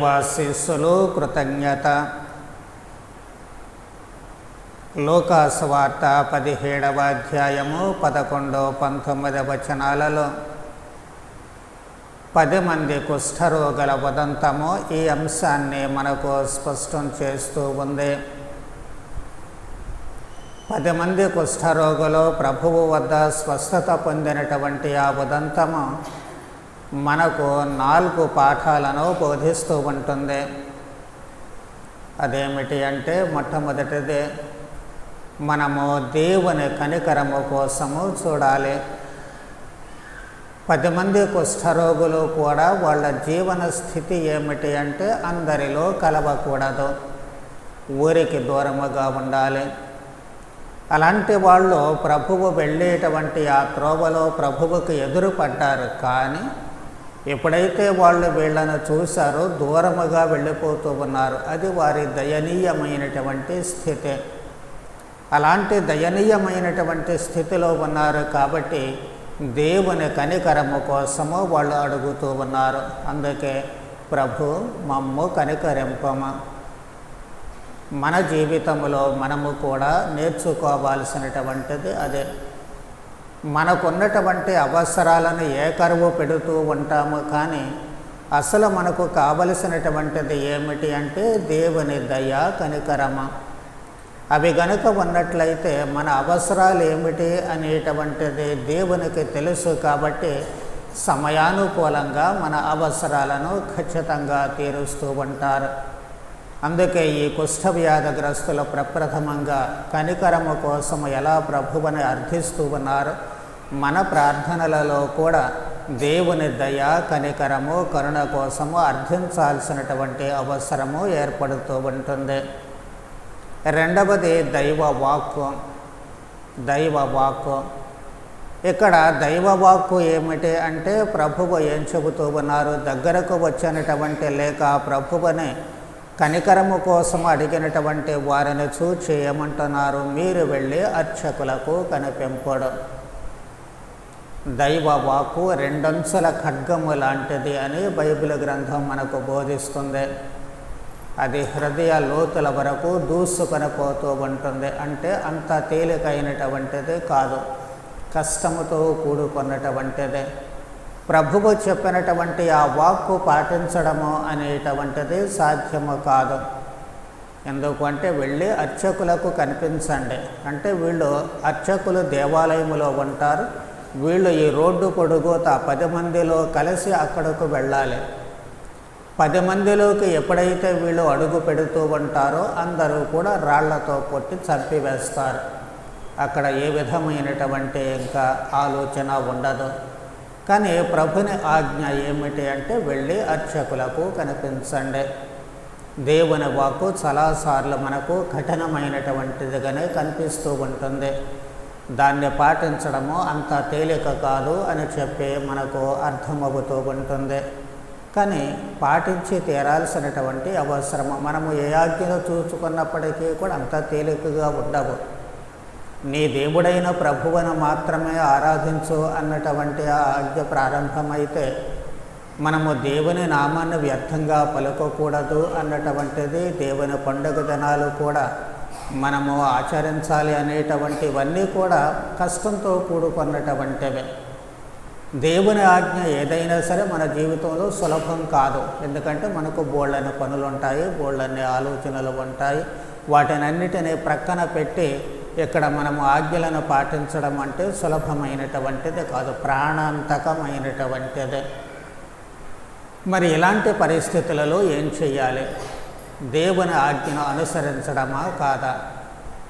దైవాశీస్సులు కృతజ్ఞత. లోకాసువార్త 17వ అధ్యాయము 11, 19 వచనాలలో 10 మంది కుష్ఠరోగుల ఉదంతము ఈ అంశాన్ని మనకు స్పష్టం చేస్తూ ఉంది. 10 మంది కుష్ఠరోగులు ప్రభువు వద్ద స్వస్థత పొందినటువంటి ఆ ఉదంతము మనకు 4 పాఠాలను బోధిస్తూ ఉంటుంది. అదేమిటి అంటే, మొట్టమొదటిది మనము దేవుని కనికరము కోసము చూడాలి. 10 మంది కుష్ఠరోగులు కూడా వాళ్ళ జీవన స్థితి ఏమిటి అంటే, అందరిలో కలవకూడదు, ఊరికి దూరముగా ఉండాలి. అలాంటి వాళ్ళు ప్రభువు వెళ్ళేటువంటి ఆ త్రోవలో ప్రభువుకు ఎదురుపడ్డారు. కానీ ఎప్పుడైతే వాళ్ళు వీళ్ళను చూశారో దూరముగా వెళ్ళిపోతూ ఉన్నారు. అది వారి దయనీయమైనటువంటి స్థితి. అలాంటి దయనీయమైనటువంటి స్థితిలో ఉన్నారు కాబట్టి దేవుని కనికరము కోసము వాళ్ళు అడుగుతూ ఉన్నారు. అందుకే ప్రభు మమ్ము కనికరింపమ. మన జీవితంలో మనము కూడా నేర్చుకోవాల్సినటువంటిది అదే. మనకున్నటువంటి అవసరాలను ఏకరువు పెడుతూ ఉంటాము, కానీ అసలు మనకు కావలసినటువంటిది ఏమిటి అంటే దేవుని దయ, కనికరమ. అవి గనుక ఉన్నట్లయితే మన అవసరాలు ఏమిటి అనేటువంటిది దేవునికి తెలుసు. కాబట్టి సమయానుకూలంగా మన అవసరాలను ఖచ్చితంగా తీరుస్తూ ఉంటారు. అందుకే ఈ కుష్ఠవ్యాధిగ్రస్తులు ప్రప్రథమంగా కనికరము కోసం ఎలా ప్రభువుని అర్థిస్తూ ఉన్నారు. మన ప్రార్థనలలో కూడా దేవుని దయ, కనికరము, కరుణ కోసము అర్థించాల్సినటువంటి అవసరము ఏర్పడుతూ ఉంటుంది. రెండవది దైవవాక్కు. దైవవాక్కు. ఇక్కడ దైవవాక్కు ఏమిటి అంటే, ప్రభువు ఏం చెబుతూ ఉన్నారు? దగ్గరకు వచ్చినటువంటి లేక ప్రభువుని కనికరము కోసం అడిగినటువంటి వారిని చూచి ఏమంటున్నారు? మీరు వెళ్ళి అర్చకులకు కనిపింపుడు. దైవవాక్కు 2 అంచుల ఖడ్గము లాంటిది అని బైబిల్ గ్రంథం మనకు బోధిస్తుంది. అది హృదయ లోతుల వరకు దూసుకొని పోతూ ఉంటుంది. అంటే అంత తేలికైనటువంటిది కాదు, కష్టముతో కూడుకున్నటువంటిది. ప్రభువు చెప్పినటువంటి ఆ వాక్కు పాటించడము అనేటువంటిది సాధ్యము కాదు. ఎందుకంటే వెళ్ళి అర్చకులకు కనిపించండి అంటే, వీళ్ళు అర్చకులు దేవాలయములో ఉంటారు. వీళ్ళు ఈ రోడ్డు పొడుగుత 10 మందిలో కలిసి అక్కడకు వెళ్ళాలి. 10 మందిలోకి ఎప్పుడైతే వీళ్ళు అడుగు పెడుతూ ఉంటారో అందరూ కూడా రాళ్లతో కొట్టి చంపివేస్తారు. అక్కడ ఏ విధమైనటువంటి ఇంకా ఆలోచన ఉండదు. కానీ ప్రభుని ఆజ్ఞ ఏమిటి అంటే, వెళ్ళి అర్చకులకు కనిపించండి. దేవుని వాక్కు చాలాసార్లు మనకు కఠినమైనటువంటిదిగానే కనిపిస్తూ ఉంటుంది. దాన్ని పాటించడము అంత తేలిక కాదు అని చెప్పి మనకు అర్థమవుతూ ఉంటుంది. కానీ పాటించి తీరాల్సినటువంటి అవసరము. మనము ఏ ఆజ్ఞను చూసుకున్నప్పటికీ కూడా అంత తేలికగా ఉండవు. నీ దేవుడైన ప్రభువును మాత్రమే ఆరాధించు అన్నటువంటి ఆ ఆజ్ఞ ప్రారంభమైతే, మనము దేవుని నామాన్ని వ్యర్థంగా పలుకోకూడదు అన్నటువంటిది, దేవుని పండుగ దినాలు కూడా మనము ఆచరించాలి అనేటువంటివన్నీ కూడా కష్టంతో కూడుకున్నటువంటివి. దేవుని ఆజ్ఞ ఏదైనా సరే మన జీవితంలో సులభం కాదు. ఎందుకంటే మనకు బోళ్ళని పనులు ఉంటాయి, బోళ్ళని ఆలోచనలు ఉంటాయి. వాటినన్నిటినీ ప్రక్కన పెట్టి ఇక్కడ మనము ఆజ్ఞలను పాటించడం అంటే సులభమైనటువంటిది కాదు, ప్రాణాంతకమైనటువంటిది. మరి ఇలాంటి పరిస్థితులలో ఏం చేయాలి? దేవుని ఆజ్ఞను అనుసరించడమా కాదా?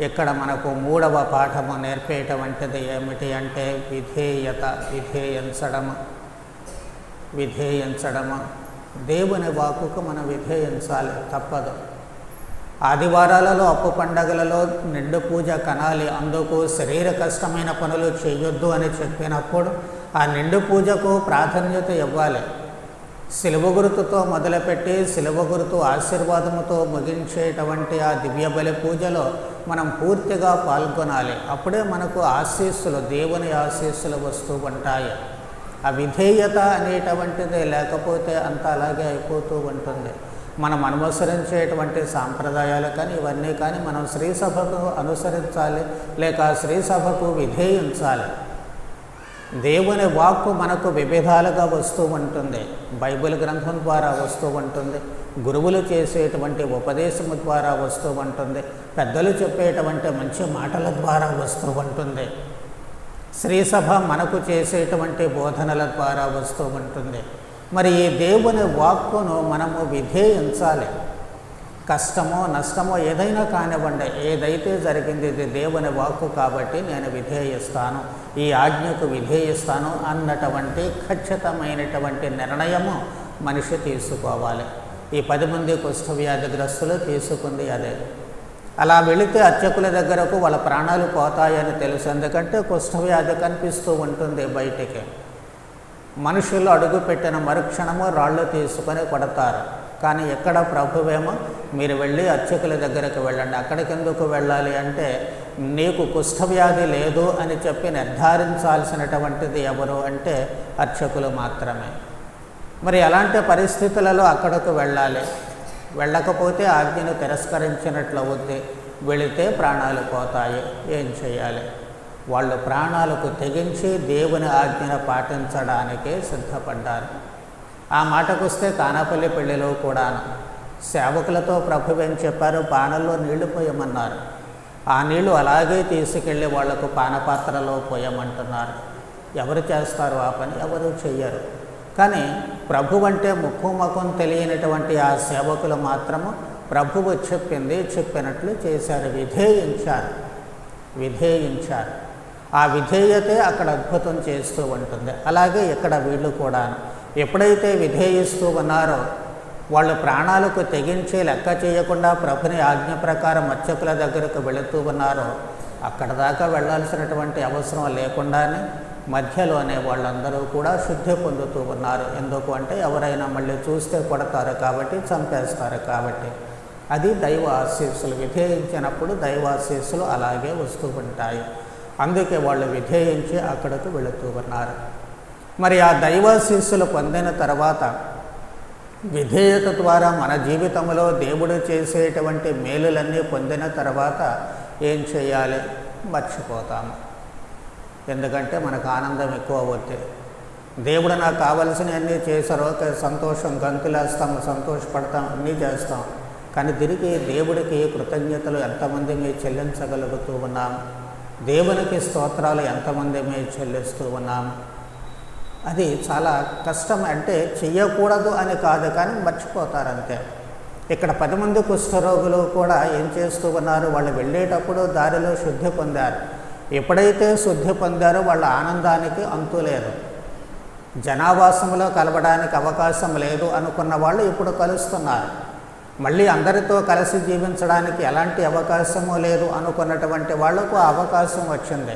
ఇక్కడ మనకు 3వ పాఠము నేర్పేటువంటిది ఏమిటి అంటే, విధేయత. విధేయించడము. దేవుని వాక్కుకు మనం విధేయించాలి, తప్పదు. ఆదివారాలలో, అప్పు పండగలలో నిండు పూజ కనాలి. అందుకు శరీర కష్టమైన పనులు చేయొద్దు అని చెప్పినప్పుడు ఆ నిండు పూజకు ప్రాధాన్యత ఇవ్వాలి. శిలువ గుర్తుతో మొదలుపెట్టి శిలువ గుర్తు ఆశీర్వాదముతో ముగించేటువంటి ఆ దివ్య బలి పూజలో మనం పూర్తిగా పాల్గొనాలి. అప్పుడే మనకు ఆశీస్సులు, దేవుని ఆశీస్సులు వస్తూ ఉంటాయి. ఆ విధేయత అనేటువంటిది లేకపోతే అంత అలాగే అయిపోతూ ఉంటుంది. మనం అనుసరించేటువంటి సాంప్రదాయాలు కానీ ఇవన్నీ కానీ మనం శ్రీ సభకు అనుసరించాలి, లేక శ్రీ సభకు విధేయించాలి. దేవుని వాక్కు మనకు వివిధాలుగా వస్తూ ఉంటుంది. బైబిల్ గ్రంథం ద్వారా వస్తూ ఉంటుంది, గురువులు చేసేటువంటి ఉపదేశము ద్వారా వస్తూ ఉంటుంది, పెద్దలు చెప్పేటువంటి మంచి మాటల ద్వారా వస్తూ ఉంటుంది, శ్రీసభ మనకు చేసేటువంటి బోధనల ద్వారా వస్తూ ఉంటుంది. మరి ఈ దేవుని వాక్కును మనము విధేయించాలి. కష్టమో నష్టమో ఏదైనా కానివ్వండి, ఏదైతే జరిగింది ఇది దేవుని వాక్కు కాబట్టి నేను విధేయిస్తాను, ఈ ఆజ్ఞకు విధేయిస్తాను అన్నటువంటి ఖచ్చితమైనటువంటి నిర్ణయము మనిషి తీసుకోవాలి. ఈ 10 మంది కుష్ఠవ్యాధిగ్రస్తులు తీసుకుంది అదే. అలా వెళితే అర్చకుల దగ్గరకు వాళ్ళ ప్రాణాలు పోతాయని తెలుసు, ఎందుకంటే కుష్ఠవ్యాధి కనిపిస్తూ ఉంటుంది బయటికి. మనుషులు అడుగుపెట్టిన మరుక్షణము రాళ్ళు తీసుకొని కొడతారు. కానీ ఎక్కడ ప్రభువేమో మీరు వెళ్ళి అర్చకుల దగ్గరకు వెళ్ళండి. అక్కడికి ఎందుకు వెళ్ళాలి అంటే నీకు కుష్ఠవ్యాధి లేదు అని చెప్పి నిర్ధారించాల్సినటువంటిది ఎవరు అంటే అర్చకులు మాత్రమే. మరి అలాంటి పరిస్థితులలో అక్కడకు వెళ్ళాలి. వెళ్ళకపోతే ఆజ్ఞను తిరస్కరించినట్లు అవుద్ది, వెళితే ప్రాణాలు పోతాయి. ఏం చేయాలి? వాళ్ళు ప్రాణాలకు తెగించి దేవుని ఆజ్ఞను పాటించడానికే సిద్ధపడ్డారు. ఆ మాటకు వస్తే కానాపల్లి పెళ్లిలో కూడాను సేవకులతో ప్రభు ఏం చెప్పారు? పానల్లో నీళ్లు పోయమన్నారు. ఆ నీళ్లు అలాగే తీసుకెళ్ళి వాళ్లకు పానపాత్రలో పోయమంటున్నారు. ఎవరు చేస్తారు ఆ పని? ఎవరు చెయ్యరు. కానీ ప్రభు అంటే ముక్కు ముఖం తెలియనటువంటి ఆ సేవకులు మాత్రము ప్రభువు చెప్పినట్లు చేశారు, విధేయించారు. ఆ విధేయతే అక్కడ అద్భుతం చేస్తూ ఉంటుంది. అలాగే ఇక్కడ వీళ్ళు కూడాను ఎప్పుడైతే విధేయిస్తూ ఉన్నారో, వాళ్ళు ప్రాణాలకు తెగించి లెక్క చేయకుండా ప్రభుని ఆజ్ఞ ప్రకారం అర్చకుల దగ్గరకు వెళుతూ ఉన్నారో, అక్కడ దాకా వెళ్ళాల్సినటువంటి అవసరం లేకుండానే మధ్యలోనే వాళ్ళందరూ కూడా శుద్ధి పొందుతూ ఉన్నారు. ఎందుకు అంటే ఎవరైనా మళ్ళీ చూస్తే కొడతారు కాబట్టి, చంపేస్తారు కాబట్టి. అది దైవ ఆశీస్సులు. విధేయించినప్పుడు దైవ ఆశీస్సులు అలాగే వస్తూ ఉంటాయి. అందుకే వాళ్ళు విధేయించి అక్కడకు వెళుతూ ఉన్నారు. మరి ఆ దైవాశీస్సులు పొందిన తర్వాత విధేయత ద్వారా మన జీవితంలో దేవుడు చేసేటువంటి మేలులన్నీ పొందిన తర్వాత ఏం చేయాలి? మర్చిపోతాము. ఎందుకంటే మనకు ఆనందం ఎక్కువ అవుతుంది. దేవుడు నాకు కావలసినవన్నీ చేశారు, ఓకే, సంతోషం, గంతులేస్తాము, సంతోషపడతాం, అన్నీ చేస్తాం. కానీ తిరిగి దేవుడికి కృతజ్ఞతలు ఎంతమంది మేము చెల్లించగలుగుతూ ఉన్నాము? దేవునికి స్తోత్రాలు ఎంతమంది మేము చెల్లిస్తూ ఉన్నాము? అది చాలా కష్టం. అంటే చెయ్యకూడదు అని కాదు, కానీ మర్చిపోతారంతే. ఇక్కడ 10 మంది కుష్ఠరోగులు కూడా ఏం చేస్తూ ఉన్నారు? వాళ్ళు వెళ్ళేటప్పుడు దారిలో శుద్ధి పొందారు. ఎప్పుడైతే శుద్ధి పొందారో వాళ్ళ ఆనందానికి అంతు లేదు. జనావాసంలో కలవడానికి అవకాశం లేదు అనుకున్న వాళ్ళు ఇప్పుడు కలుస్తున్నారు. మళ్ళీ అందరితో కలిసి జీవించడానికి ఎలాంటి అవకాశము లేదు అనుకున్నటువంటి వాళ్లకు అవకాశం వచ్చింది.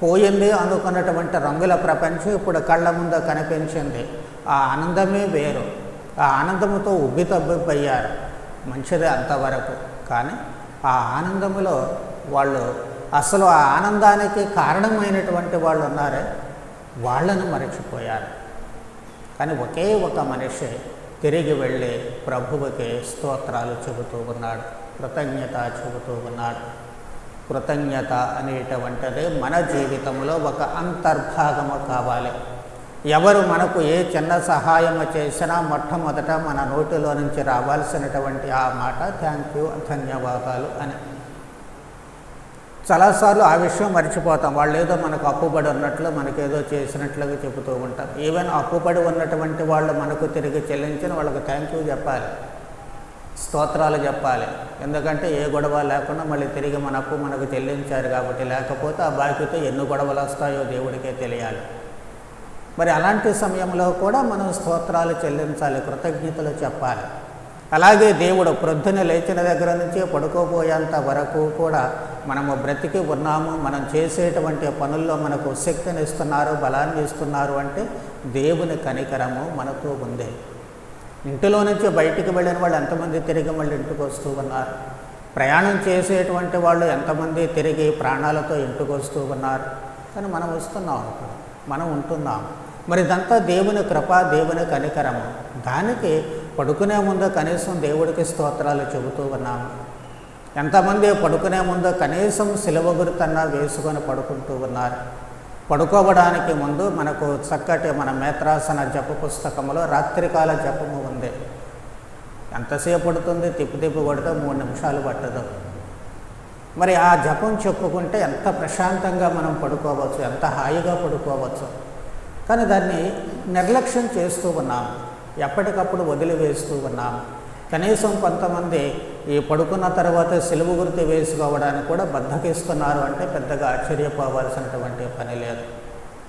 పోయింది అనుకున్నటువంటి రంగుల ప్రపంచం ఇప్పుడు కళ్ళ ముందు కనిపించింది. ఆ ఆనందమే వేరు. ఆ ఆనందముతో ఉబ్బితబ్బిబ్బయ్యారు. మంచిదే అంతవరకు. కానీ ఆ ఆనందములో వాళ్ళు అసలు ఆ ఆనందానికి కారణమైనటువంటి వాళ్ళు ఉన్నారే, వాళ్ళను మరచిపోయారు. కానీ ఒకే ఒక మనిషి తిరిగి వెళ్ళి ప్రభువుకి స్తోత్రాలు చెబుతూ ఉన్నాడు, కృతజ్ఞత చెబుతూ ఉన్నాడు. కృతజ్ఞత అనేటువంటిది మన జీవితంలో ఒక అంతర్భాగము కావాలి. ఎవరు మనకు ఏ చిన్న సహాయము చేసినా మొట్టమొదట మన నోటిలో నుంచి రావాల్సినటువంటి ఆ మాట థ్యాంక్ యూ, ధన్యవాదాలు అని. చాలాసార్లు ఆ విషయం మర్చిపోతాం. వాళ్ళు ఏదో మనకు అప్పుబడి ఉన్నట్లు, మనకేదో చేసినట్లుగా చెబుతూ ఉంటాం. ఈవెన్ అప్పుబడి ఉన్నటువంటి వాళ్ళు మనకు తిరిగి చెల్లించిన వాళ్ళకు థ్యాంక్ యూ చెప్పాలి, స్తోత్రాలు చెప్పాలి. ఎందుకంటే ఏ గొడవ లేకుండా మళ్ళీ తిరిగి మన అప్పు మనకు చెల్లించారు కాబట్టి. లేకపోతే ఆ బాకీతో ఎన్ని గొడవలు వస్తాయో దేవుడికే తెలియాలి. మరి అలాంటి సమయంలో కూడా మనం స్తోత్రాలు చెల్లించాలి, కృతజ్ఞతలు చెప్పాలి. అలాగే దేవుడు ప్రొద్దున లేచిన దగ్గర నుంచి పడుకోబోయేంత వరకు కూడా మనము బ్రతికి ఉన్నాము, మనం చేసేటువంటి పనుల్లో మనకు శక్తిని ఇస్తున్నారు, బలాన్ని ఇస్తున్నారు అంటే దేవుని కనికరము మనతో ఉంది. ఇంటిలో నుంచి బయటికి వెళ్ళిన వాళ్ళు ఎంతమంది తిరిగి మళ్ళీ ఇంటికి వస్తూ ఉన్నారు? ప్రయాణం చేసేటువంటి వాళ్ళు ఎంతమంది తిరిగి ప్రాణాలతో ఇంటికి వస్తూ ఉన్నారు? కానీ మనం వస్తున్నాం, మనం ఉంటున్నాం. మరి ఇదంతా దేవుని కృప, దేవుని కనికరము. దానికి పడుకునే ముందు కనీసం దేవుడికి స్తోత్రాలు చెబుతూ ఉన్నాము? ఎంతమంది పడుకునే ముందు కనీసం సిలువ గుర్తన్నా వేసుకొని పడుకుంటూ ఉన్నారు? పడుకోవడానికి ముందు మనకు చక్కటి మన మేత్రాసన జప పుస్తకంలో రాత్రికాల జపము ఉంది. ఎంతసేపు పడుతుంది? తిప్పు కొడితే 3 నిమిషాలు పట్టదు. మరి ఆ జపం చెప్పుకుంటే ఎంత ప్రశాంతంగా మనం పడుకోవచ్చు, ఎంత హాయిగా పడుకోవచ్చు. కానీ దాన్ని నిర్లక్ష్యం చేస్తూ ఉన్నాము, ఎప్పటికప్పుడు వదిలివేస్తూ ఉన్నాము. కనీసం కొంతమంది ఈ పడుకున్న తర్వాత సిలువ గుర్తు వేసుకోవడానికి కూడా బద్ధకిస్తున్నారు అంటే పెద్దగా ఆశ్చర్యపోవాల్సినటువంటి పని లేదు.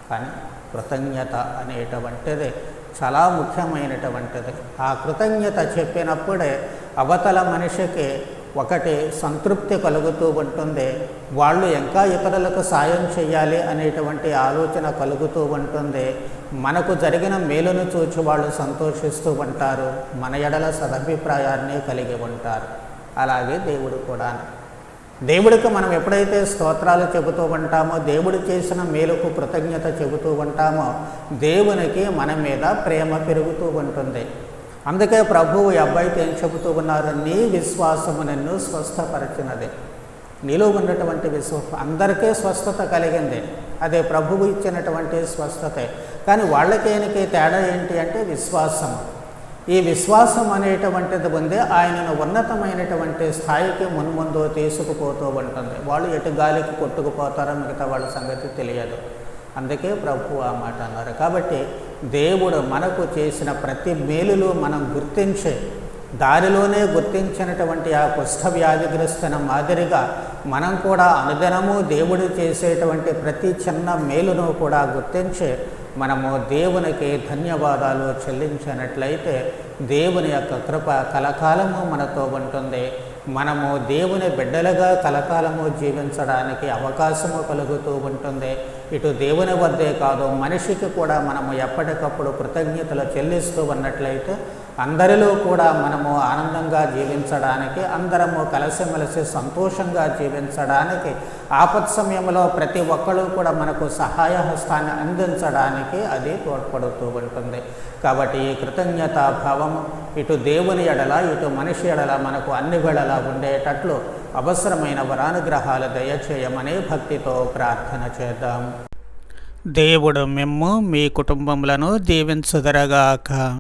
కానీ కృతజ్ఞత అనేటువంటిది చాలా ముఖ్యమైనటువంటిది. ఆ కృతజ్ఞత చెప్పినప్పుడే అవతల మనిషికి ఒకటి సంతృప్తి కలుగుతూ ఉంటుంది, వాళ్ళు ఇంకా ఇతరులకు సాయం చేయాలి అనేటువంటి ఆలోచన కలుగుతూ ఉంటుంది. మనకు జరిగిన మేలును చూచి వాళ్ళు సంతోషిస్తూ ఉంటారు, మన ఎడల సదభిప్రాయాన్ని కలిగి ఉంటారు. అలాగే దేవుడు కూడా. దేవుడికి మనం ఎప్పుడైతే స్తోత్రాలు చెబుతూ ఉంటామో, దేవుడు చేసిన మేలుకు కృతజ్ఞత చెబుతూ ఉంటామో, దేవునికి మన మీద ప్రేమ పెరుగుతూ ఉంటుంది. అందుకే ప్రభువు ఈ అబ్బాయితో ఏం చెబుతూ ఉన్నారు? నీ విశ్వాసము నిన్ను స్వస్థపరిచినది. నీలో ఉన్నటువంటి విశ్వాసం అందరికీ స్వస్థత కలిగింది, అదే ప్రభువు ఇచ్చినటువంటి స్వస్థతే. కానీ వాళ్ళకేనికి తేడా ఏంటి అంటే విశ్వాసం. ఈ విశ్వాసం అనేటువంటిది ఉంది, ఆయనను ఉన్నతమైనటువంటి స్థాయికి మున్ముందు తీసుకుపోతూ ఉంటుంది. వాళ్ళు ఎటు గాలికి కొట్టుకుపోతారో మిగతా వాళ్ళ సంగతి తెలియదు. అందుకే ప్రభు ఆ మాట అన్నారు. కాబట్టి దేవుడు మనకు చేసిన ప్రతి మేలులు మనం గుర్తించే దారిలోనే గుర్తించినటువంటి ఆ కుష్ఠవ్యాధిగ్రస్తున మాదిరిగా మనం కూడా అనుదినము దేవుడు చేసేటువంటి ప్రతి చిన్న మేలును కూడా గుర్తించి మనము దేవునికి ధన్యవాదాలు చెల్లించినట్లయితే దేవుని యొక్క కృప కలకాలము మనతో ఉంటుంది. మనము దేవుని బిడ్డలుగా కలకాలము జీవించడానికి అవకాశము కలుగుతూ ఉంటుంది. ఇటు దేవుని వద్దే కాదు, మనిషికి కూడా మనము ఎప్పటికప్పుడు కృతజ్ఞతలు చెల్లిస్తూ ఉన్నట్లయితే అందరిలో కూడా మనము ఆనందంగా జీవించడానికి, అందరము కలిసిమెలిసి సంతోషంగా జీవించడానికి, ఆపత్ సమయంలో ప్రతి ఒక్కరూ కూడా మనకు సహాయ హస్తాన్ని అందించడానికి అది తోడ్పడుతూ ఉంటుంది. కాబట్టి ఈ కృతజ్ఞతాభావము ఇటు దేవుని ఎడల ఇటు మనిషి ఎడల మనకు అన్ని వేళలా ఉండేటట్లు అవసరమైన వరానుగ్రహాలు దయచేయమని భక్తితో ప్రార్థన చేద్దాం. దేవుడు మిమ్ము మీ కుటుంబములను దీవించుదరగాక.